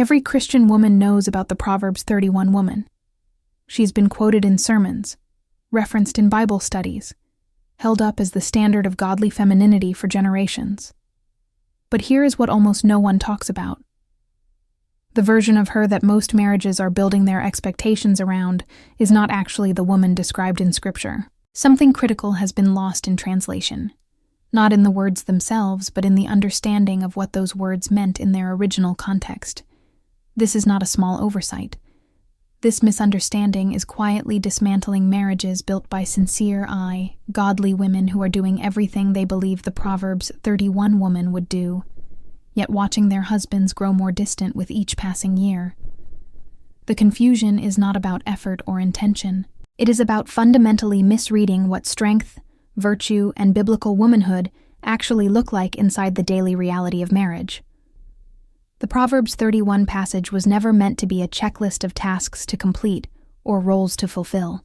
Every Christian woman knows about the Proverbs 31 woman. She's been quoted in sermons, referenced in Bible studies, held up as the standard of godly femininity for generations. But here is what almost no one talks about. The version of her that most marriages are building their expectations around is not actually the woman described in Scripture. Something critical has been lost in translation, not in the words themselves, but in the understanding of what those words meant in their original context. This is not a small oversight. This misunderstanding is quietly dismantling marriages built by sincere, godly women who are doing everything they believe the Proverbs 31 woman would do, yet watching their husbands grow more distant with each passing year. The confusion is not about effort or intention. It is about fundamentally misreading what strength, virtue, and biblical womanhood actually look like inside the daily reality of marriage. The Proverbs 31 passage was never meant to be a checklist of tasks to complete or roles to fulfill.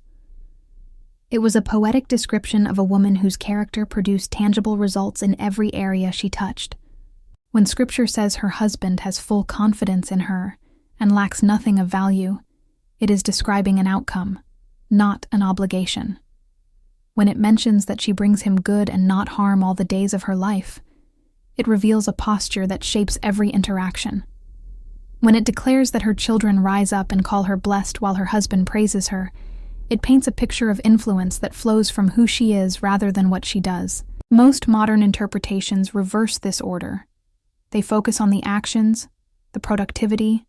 It was a poetic description of a woman whose character produced tangible results in every area she touched. When Scripture says her husband has full confidence in her and lacks nothing of value, it is describing an outcome, not an obligation. When it mentions that she brings him good and not harm all the days of her life, it reveals a posture that shapes every interaction. When it declares that her children rise up and call her blessed while her husband praises her, it paints a picture of influence that flows from who she is rather than what she does. Most modern interpretations reverse this order. They focus on the actions, the productivity,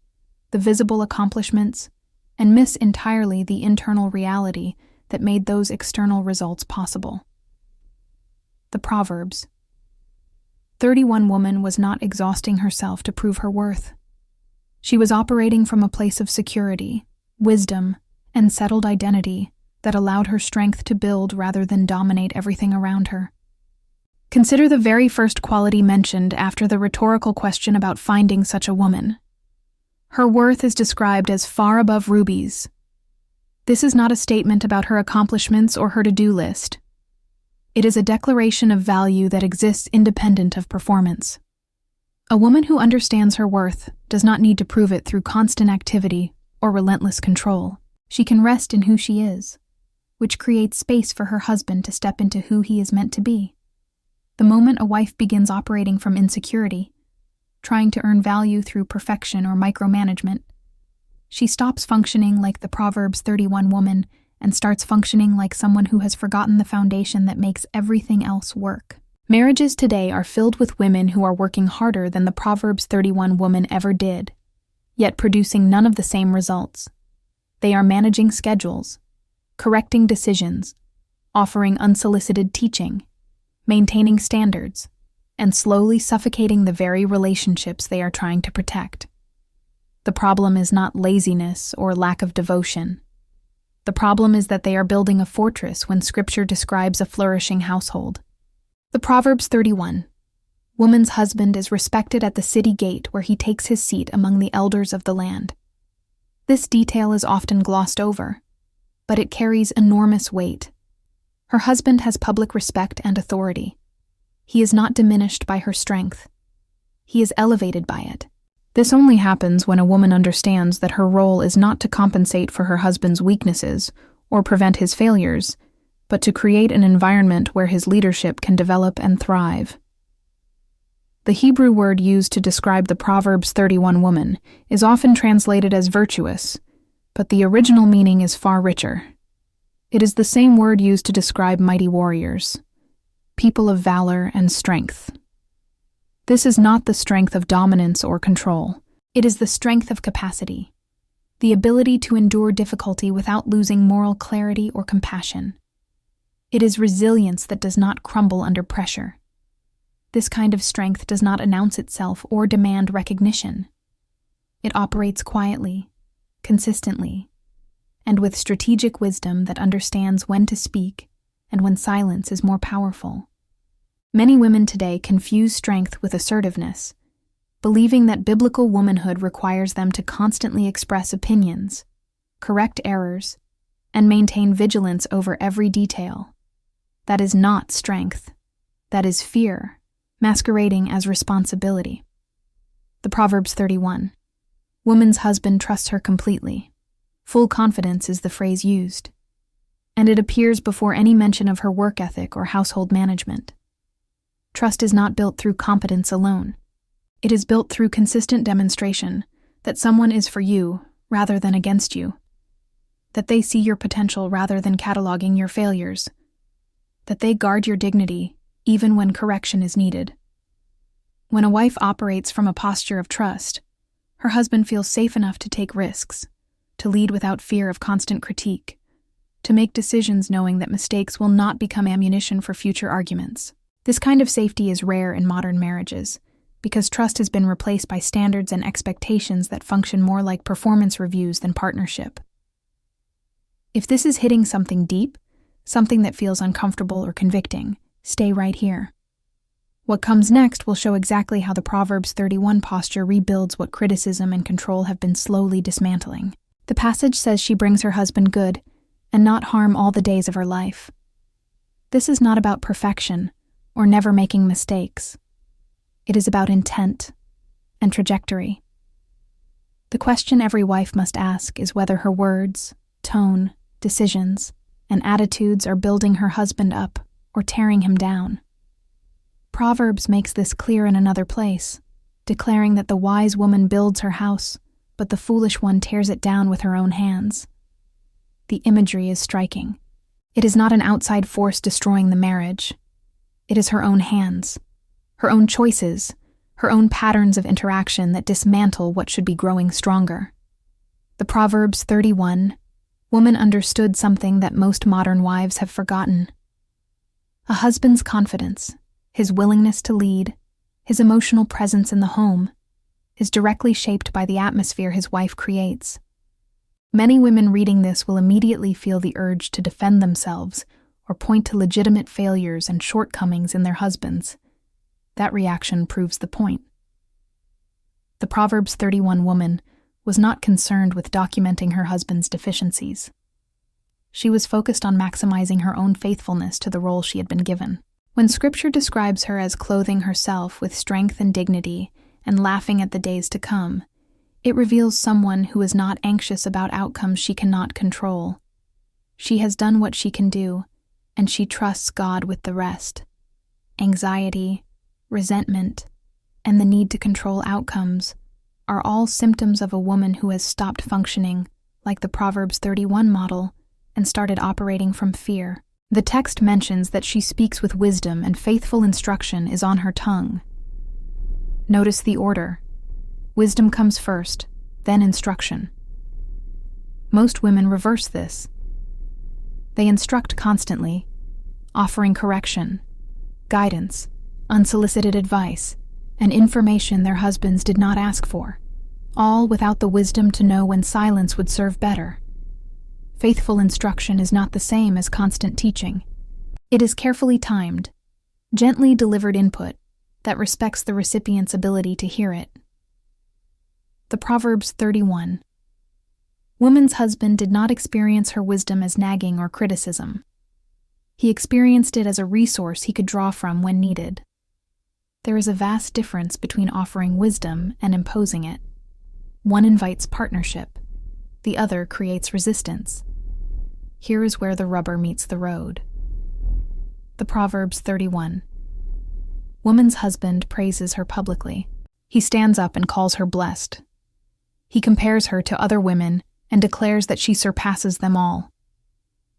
the visible accomplishments, and miss entirely the internal reality that made those external results possible. The Proverbs 31 woman was not exhausting herself to prove her worth. She was operating from a place of security, wisdom, and settled identity that allowed her strength to build rather than dominate everything around her. Consider the very first quality mentioned after the rhetorical question about finding such a woman. Her worth is described as far above rubies. This is not a statement about her accomplishments or her to-do list. It is a declaration of value that exists independent of performance. A woman who understands her worth does not need to prove it through constant activity or relentless control. She can rest in who she is, which creates space for her husband to step into who he is meant to be. The moment a wife begins operating from insecurity, trying to earn value through perfection or micromanagement, she stops functioning like the Proverbs 31 woman and starts functioning like someone who has forgotten the foundation that makes everything else work. Marriages today are filled with women who are working harder than the Proverbs 31 woman ever did, yet producing none of the same results. They are managing schedules, correcting decisions, offering unsolicited teaching, maintaining standards, and slowly suffocating the very relationships they are trying to protect. The problem is not laziness or lack of devotion. The problem is that they are building a fortress when Scripture describes a flourishing household. The Proverbs 31. Woman's husband is respected at the city gate where he takes his seat among the elders of the land. This detail is often glossed over, but it carries enormous weight. Her husband has public respect and authority. He is not diminished by her strength. He is elevated by it. This only happens when a woman understands that her role is not to compensate for her husband's weaknesses or prevent his failures, but to create an environment where his leadership can develop and thrive. The Hebrew word used to describe the Proverbs 31 woman is often translated as virtuous, but the original meaning is far richer. It is the same word used to describe mighty warriors, people of valor and strength. This is not the strength of dominance or control. It is the strength of capacity, the ability to endure difficulty without losing moral clarity or compassion. It is resilience that does not crumble under pressure. This kind of strength does not announce itself or demand recognition. It operates quietly, consistently, and with strategic wisdom that understands when to speak and when silence is more powerful. Many women today confuse strength with assertiveness, believing that biblical womanhood requires them to constantly express opinions, correct errors, and maintain vigilance over every detail. That is not strength. That is fear, masquerading as responsibility. The Proverbs 31. Woman's husband trusts her completely. Full confidence is the phrase used, and it appears before any mention of her work ethic or household management. Trust is not built through competence alone. It is built through consistent demonstration that someone is for you rather than against you, that they see your potential rather than cataloging your failures, that they guard your dignity even when correction is needed. When a wife operates from a posture of trust, her husband feels safe enough to take risks, to lead without fear of constant critique, to make decisions knowing that mistakes will not become ammunition for future arguments. This kind of safety is rare in modern marriages, because trust has been replaced by standards and expectations that function more like performance reviews than partnership. If this is hitting something deep, something that feels uncomfortable or convicting, stay right here. What comes next will show exactly how the Proverbs 31 posture rebuilds what criticism and control have been slowly dismantling. The passage says she brings her husband good and not harm all the days of her life. This is not about perfection or never making mistakes. It is about intent and trajectory. The question every wife must ask is whether her words, tone, decisions, and attitudes are building her husband up or tearing him down. Proverbs makes this clear in another place, declaring that the wise woman builds her house, but the foolish one tears it down with her own hands. The imagery is striking. It is not an outside force destroying the marriage. It is her own hands, her own choices, her own patterns of interaction that dismantle what should be growing stronger. The Proverbs 31, woman understood something that most modern wives have forgotten. A husband's confidence, his willingness to lead, his emotional presence in the home, is directly shaped by the atmosphere his wife creates. Many women reading this will immediately feel the urge to defend themselves or point to legitimate failures and shortcomings in their husbands. That reaction proves the point. The Proverbs 31 woman was not concerned with documenting her husband's deficiencies. She was focused on maximizing her own faithfulness to the role she had been given. When Scripture describes her as clothing herself with strength and dignity and laughing at the days to come, it reveals someone who is not anxious about outcomes she cannot control. She has done what she can do, and she trusts God with the rest. Anxiety, resentment, and the need to control outcomes are all symptoms of a woman who has stopped functioning like the Proverbs 31 model and started operating from fear. The text mentions that she speaks with wisdom and faithful instruction is on her tongue. Notice the order. Wisdom comes first, then instruction. Most women reverse this. They instruct constantly, offering correction, guidance, unsolicited advice, and information their husbands did not ask for, all without the wisdom to know when silence would serve better. Faithful instruction is not the same as constant teaching. It is carefully timed, gently delivered input that respects the recipient's ability to hear it. The Proverbs 31. Woman's husband did not experience her wisdom as nagging or criticism. He experienced it as a resource he could draw from when needed. There is a vast difference between offering wisdom and imposing it. One invites partnership, the other creates resistance. Here is where the rubber meets the road. The Proverbs 31. Woman's husband praises her publicly. He stands up and calls her blessed. He compares her to other women and declares that she surpasses them all.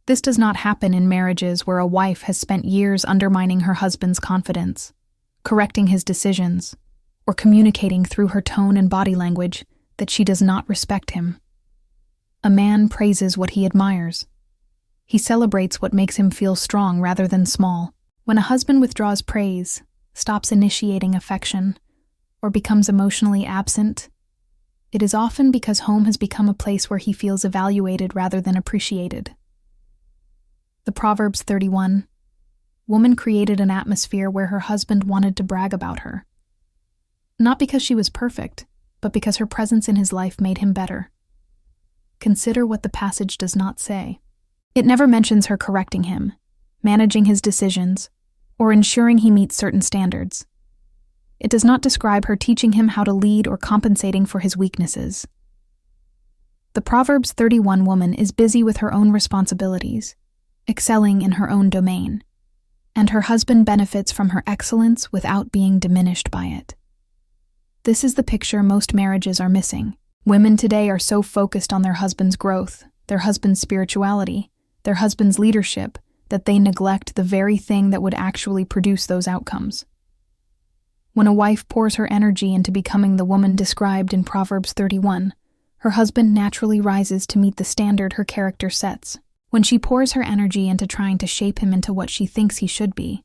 This does not happen in marriages where a wife has spent years undermining her husband's confidence, correcting his decisions, or communicating through her tone and body language that she does not respect him. A man praises what he admires. He celebrates what makes him feel strong rather than small. When a husband withdraws praise, stops initiating affection, or becomes emotionally absent, it is often because home has become a place where he feels evaluated rather than appreciated. The Proverbs 31. Woman created an atmosphere where her husband wanted to brag about her. Not because she was perfect, but because her presence in his life made him better. Consider what the passage does not say. It never mentions her correcting him, managing his decisions, or ensuring he meets certain standards. It does not describe her teaching him how to lead or compensating for his weaknesses. The Proverbs 31 woman is busy with her own responsibilities, excelling in her own domain, and her husband benefits from her excellence without being diminished by it. This is the picture most marriages are missing. Women today are so focused on their husband's growth, their husband's spirituality, their husband's leadership, that they neglect the very thing that would actually produce those outcomes. When a wife pours her energy into becoming the woman described in Proverbs 31, her husband naturally rises to meet the standard her character sets. When she pours her energy into trying to shape him into what she thinks he should be,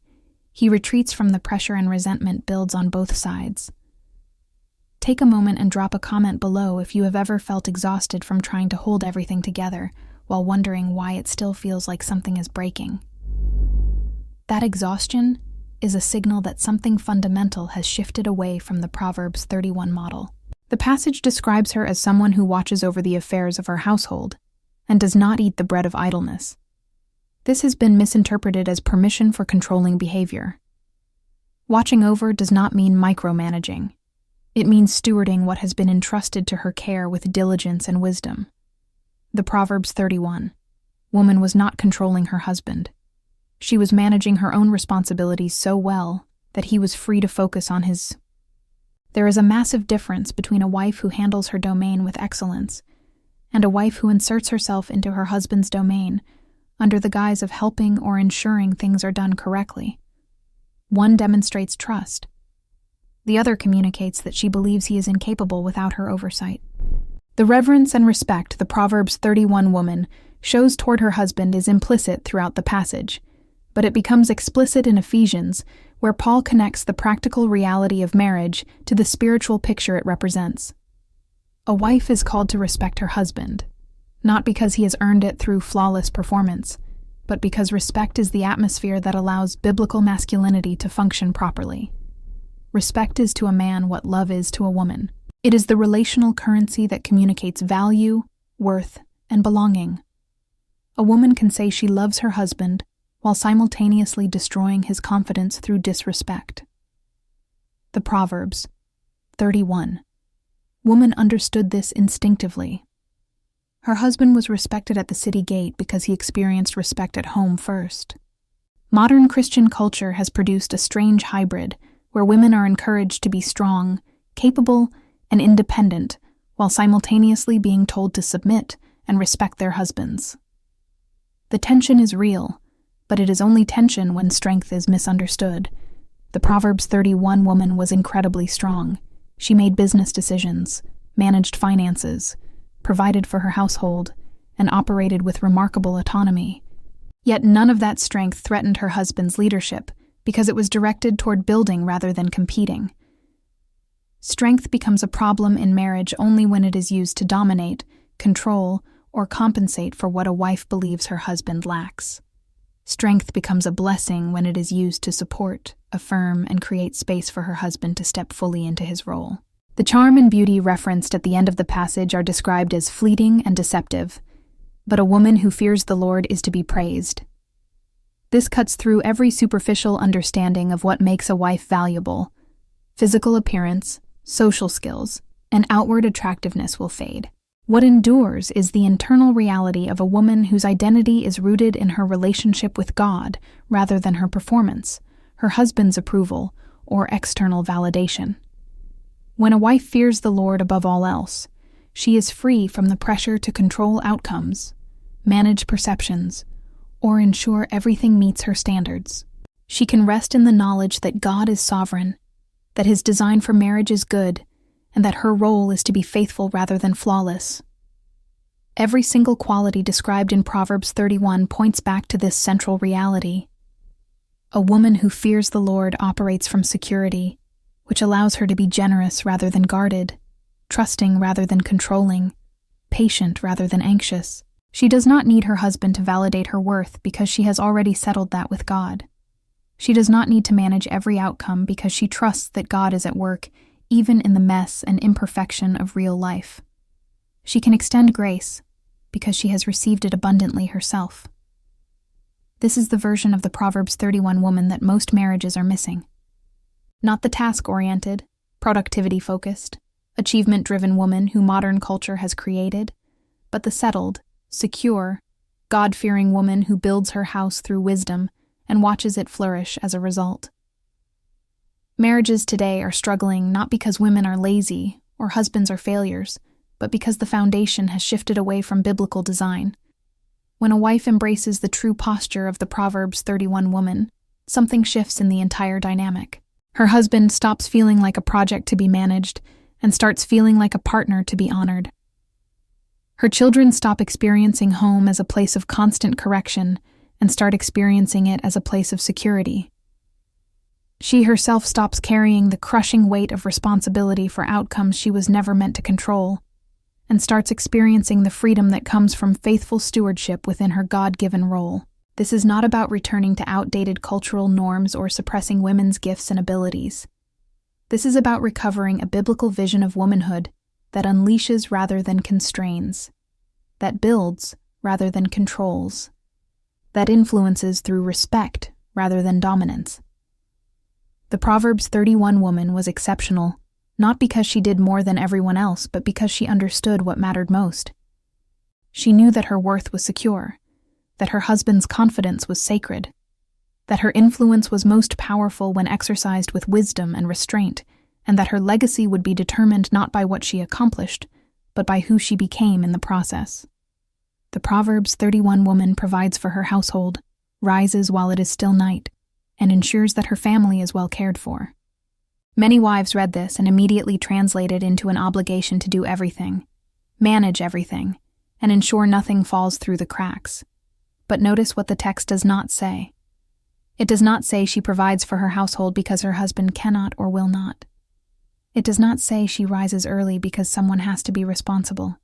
he retreats from the pressure and resentment builds on both sides. Take a moment and drop a comment below if you have ever felt exhausted from trying to hold everything together while wondering why it still feels like something is breaking. That exhaustion is a signal that something fundamental has shifted away from the Proverbs 31 model. The passage describes her as someone who watches over the affairs of her household and does not eat the bread of idleness. This has been misinterpreted as permission for controlling behavior. Watching over does not mean micromanaging. It means stewarding what has been entrusted to her care with diligence and wisdom. The Proverbs 31 woman was not controlling her husband. She was managing her own responsibilities so well that he was free to focus on his. There is a massive difference between a wife who handles her domain with excellence and a wife who inserts herself into her husband's domain under the guise of helping or ensuring things are done correctly. One demonstrates trust. The other communicates that she believes he is incapable without her oversight. The reverence and respect the Proverbs 31 woman shows toward her husband is implicit throughout the passage, but it becomes explicit in Ephesians, where Paul connects the practical reality of marriage to the spiritual picture it represents. A wife is called to respect her husband, not because he has earned it through flawless performance, but because respect is the atmosphere that allows biblical masculinity to function properly. Respect is to a man what love is to a woman. It is the relational currency that communicates value, worth, and belonging. A woman can say she loves her husband while simultaneously destroying his confidence through disrespect. The Proverbs 31 woman understood this instinctively. Her husband was respected at the city gate because he experienced respect at home first. Modern Christian culture has produced a strange hybrid where women are encouraged to be strong, capable, and independent while simultaneously being told to submit and respect their husbands. The tension is real, but it is only tension when strength is misunderstood. The Proverbs 31 woman was incredibly strong. She made business decisions, managed finances, provided for her household, and operated with remarkable autonomy. Yet none of that strength threatened her husband's leadership because it was directed toward building rather than competing. Strength becomes a problem in marriage only when it is used to dominate, control, or compensate for what a wife believes her husband lacks. Strength becomes a blessing when it is used to support, affirm, and create space for her husband to step fully into his role. The charm and beauty referenced at the end of the passage are described as fleeting and deceptive, but a woman who fears the Lord is to be praised. This cuts through every superficial understanding of what makes a wife valuable. Physical appearance, social skills, and outward attractiveness will fade. What endures is the internal reality of a woman whose identity is rooted in her relationship with God rather than her performance, her husband's approval, or external validation. When a wife fears the Lord above all else, she is free from the pressure to control outcomes, manage perceptions, or ensure everything meets her standards. She can rest in the knowledge that God is sovereign, that his design for marriage is good, and that her role is to be faithful rather than flawless. Every single quality described in Proverbs 31 points back to this central reality. A woman who fears the Lord operates from security, which allows her to be generous rather than guarded, trusting rather than controlling, patient rather than anxious. She does not need her husband to validate her worth because she has already settled that with God. She does not need to manage every outcome because she trusts that God is at work, even in the mess and imperfection of real life. She can extend grace because she has received it abundantly herself. This is the version of the Proverbs 31 woman that most marriages are missing. Not the task-oriented, productivity-focused, achievement-driven woman who modern culture has created, but the settled, secure, God-fearing woman who builds her house through wisdom and watches it flourish as a result. Marriages today are struggling not because women are lazy or husbands are failures, but because the foundation has shifted away from biblical design. When a wife embraces the true posture of the Proverbs 31 woman, something shifts in the entire dynamic. Her husband stops feeling like a project to be managed and starts feeling like a partner to be honored. Her children stop experiencing home as a place of constant correction and start experiencing it as a place of security. She herself stops carrying the crushing weight of responsibility for outcomes she was never meant to control, and starts experiencing the freedom that comes from faithful stewardship within her God-given role. This is not about returning to outdated cultural norms or suppressing women's gifts and abilities. This is about recovering a biblical vision of womanhood that unleashes rather than constrains, that builds rather than controls, that influences through respect rather than dominance. The Proverbs 31 woman was exceptional, not because she did more than everyone else, but because she understood what mattered most. She knew that her worth was secure, that her husband's confidence was sacred, that her influence was most powerful when exercised with wisdom and restraint, and that her legacy would be determined not by what she accomplished, but by who she became in the process. The Proverbs 31 woman provides for her household, rises while it is still night, and ensures that her family is well cared for. Many wives read this and immediately translated into an obligation to do everything, manage everything, and ensure nothing falls through the cracks. But notice what the text does not say. It does not say she provides for her household because her husband cannot or will not. It does not say she rises early because someone has to be responsible.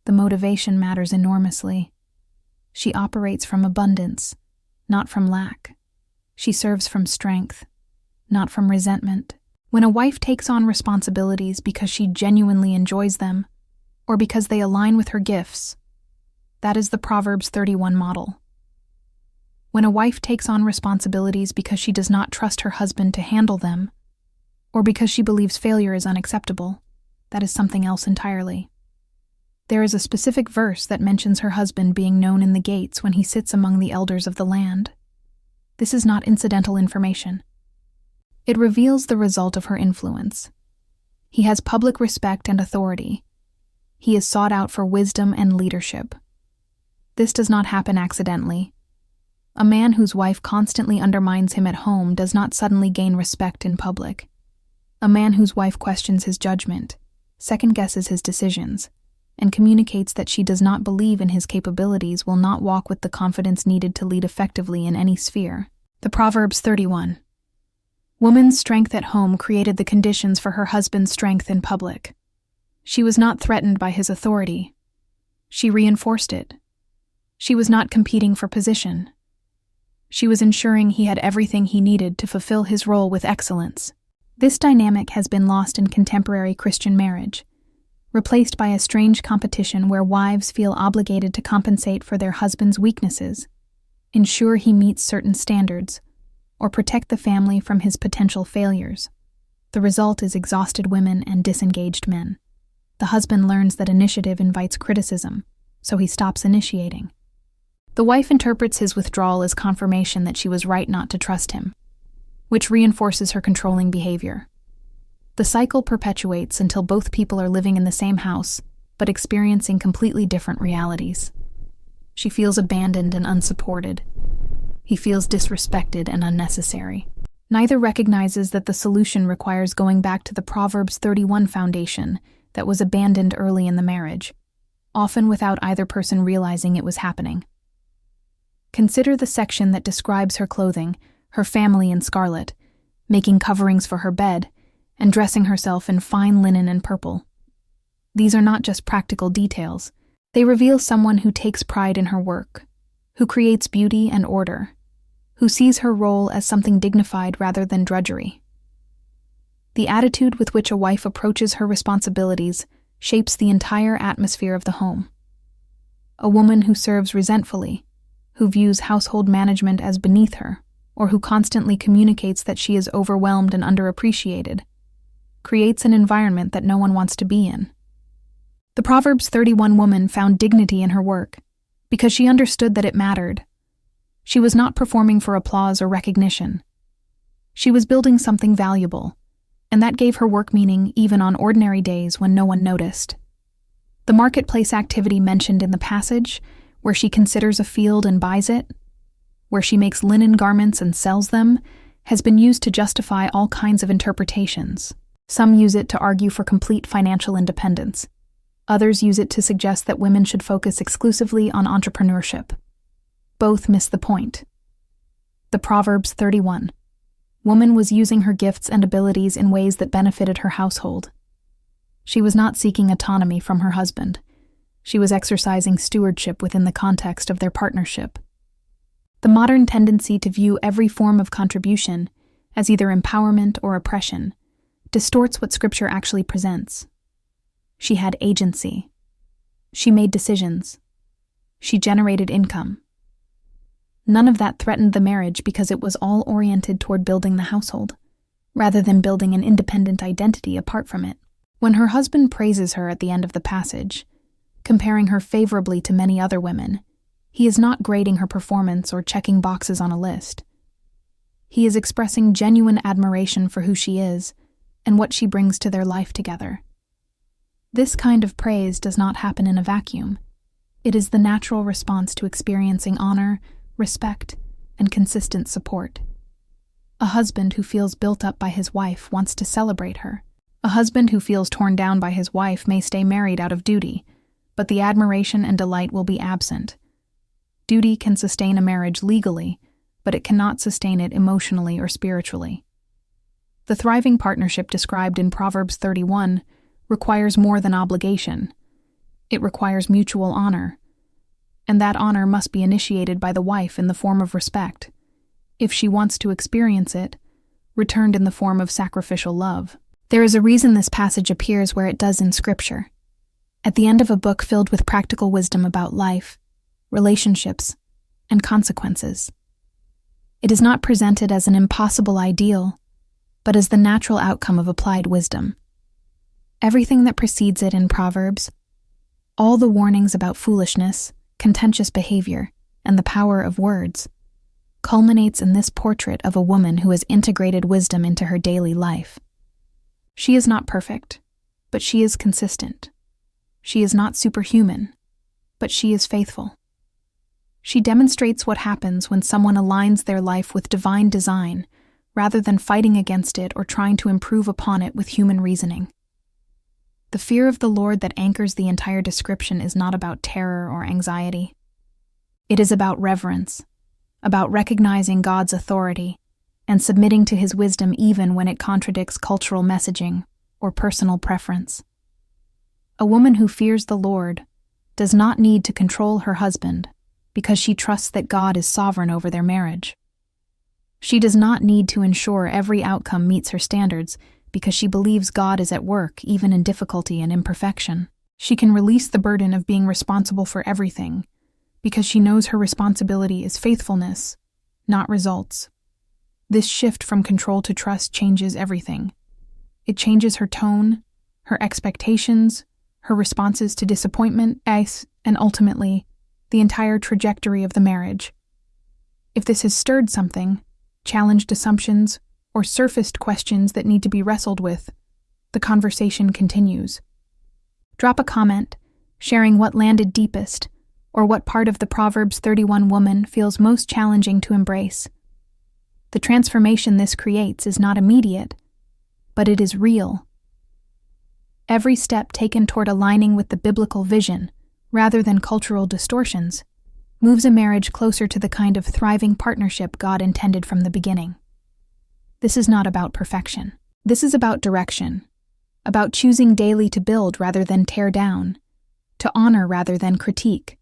The motivation matters enormously. She operates from abundance, not from lack. She serves from strength, not from resentment. When a wife takes on responsibilities because she genuinely enjoys them, or because they align with her gifts, that is the Proverbs 31 model. When a wife takes on responsibilities because she does not trust her husband to handle them, or because she believes failure is unacceptable, that is something else entirely. There is a specific verse that mentions her husband being known in the gates when he sits among the elders of the land. This is not incidental information. It reveals the result of her influence. He has public respect and authority. He is sought out for wisdom and leadership. This does not happen accidentally. A man whose wife constantly undermines him at home does not suddenly gain respect in public. A man whose wife questions his judgment, second-guesses his decisions, and communicates that she does not believe in his capabilities will not walk with the confidence needed to lead effectively in any sphere. The Proverbs 31. Woman's strength at home created the conditions for her husband's strength in public. She was not threatened by his authority. She reinforced it. She was not competing for position. She was ensuring he had everything he needed to fulfill his role with excellence. This dynamic has been lost in contemporary Christian marriage, replaced by a strange competition where wives feel obligated to compensate for their husband's weaknesses, ensure he meets certain standards, or protect the family from his potential failures. The result is exhausted women and disengaged men. The husband learns that initiative invites criticism, so he stops initiating. The wife interprets his withdrawal as confirmation that she was right not to trust him, which reinforces her controlling behavior. The cycle perpetuates until both people are living in the same house, but experiencing completely different realities. She feels abandoned and unsupported. He feels disrespected and unnecessary. Neither recognizes that the solution requires going back to the Proverbs 31 foundation that was abandoned early in the marriage, often without either person realizing it was happening. Consider the section that describes her clothing, her family in scarlet, making coverings for her bed, and dressing herself in fine linen and purple. These are not just practical details. They reveal someone who takes pride in her work, who creates beauty and order, who sees her role as something dignified rather than drudgery. The attitude with which a wife approaches her responsibilities shapes the entire atmosphere of the home. A woman who serves resentfully, who views household management as beneath her, or who constantly communicates that she is overwhelmed and underappreciated, creates an environment that no one wants to be in. The Proverbs 31 woman found dignity in her work because she understood that it mattered. She was not performing for applause or recognition. She was building something valuable, and that gave her work meaning even on ordinary days when no one noticed. The marketplace activity mentioned in the passage, where she considers a field and buys it, where she makes linen garments and sells them, has been used to justify all kinds of interpretations. Some use it to argue for complete financial independence. Others use it to suggest that women should focus exclusively on entrepreneurship. Both miss the point. The Proverbs 31. Woman was using her gifts and abilities in ways that benefited her household. She was not seeking autonomy from her husband. She was exercising stewardship within the context of their partnership. The modern tendency to view every form of contribution as either empowerment or oppression distorts what Scripture actually presents. She had agency. She made decisions. She generated income. None of that threatened the marriage because it was all oriented toward building the household, rather than building an independent identity apart from it. When her husband praises her at the end of the passage, comparing her favorably to many other women, he is not grading her performance or checking boxes on a list. He is expressing genuine admiration for who she is and what she brings to their life together. This kind of praise does not happen in a vacuum. It is the natural response to experiencing honor, respect, and consistent support. A husband who feels built up by his wife wants to celebrate her. A husband who feels torn down by his wife may stay married out of duty, but the admiration and delight will be absent. Duty can sustain a marriage legally, but it cannot sustain it emotionally or spiritually. The thriving partnership described in Proverbs 31 requires more than obligation. It requires mutual honor, and that honor must be initiated by the wife in the form of respect. If she wants to experience it, returned in the form of sacrificial love. There is a reason this passage appears where it does in Scripture. At the end of a book filled with practical wisdom about life, relationships, and consequences. It is not presented as an impossible ideal, but as the natural outcome of applied wisdom. Everything that precedes it in Proverbs, all the warnings about foolishness, contentious behavior, and the power of words, culminates in this portrait of a woman who has integrated wisdom into her daily life. She is not perfect, but she is consistent. She is not superhuman, but she is faithful. She demonstrates what happens when someone aligns their life with divine design, rather than fighting against it or trying to improve upon it with human reasoning. The fear of the Lord that anchors the entire description is not about terror or anxiety. It is about reverence, about recognizing God's authority, and submitting to His wisdom even when it contradicts cultural messaging or personal preference. A woman who fears the Lord does not need to control her husband because she trusts that God is sovereign over their marriage. She does not need to ensure every outcome meets her standards because she believes God is at work even in difficulty and imperfection. She can release the burden of being responsible for everything because she knows her responsibility is faithfulness, not results. This shift from control to trust changes everything. It changes her tone, her expectations, her responses to disappointment, and ultimately, the entire trajectory of the marriage. If this has stirred something, challenged assumptions, or surfaced questions that need to be wrestled with, the conversation continues. Drop a comment, sharing what landed deepest, or what part of the Proverbs 31 woman feels most challenging to embrace. The transformation this creates is not immediate, but it is real. Every step taken toward aligning with the biblical vision, rather than cultural distortions, moves a marriage closer to the kind of thriving partnership God intended from the beginning. This is not about perfection. This is about direction, about choosing daily to build rather than tear down, to honor rather than critique,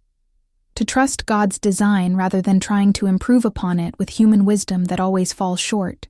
to trust God's design rather than trying to improve upon it with human wisdom that always falls short.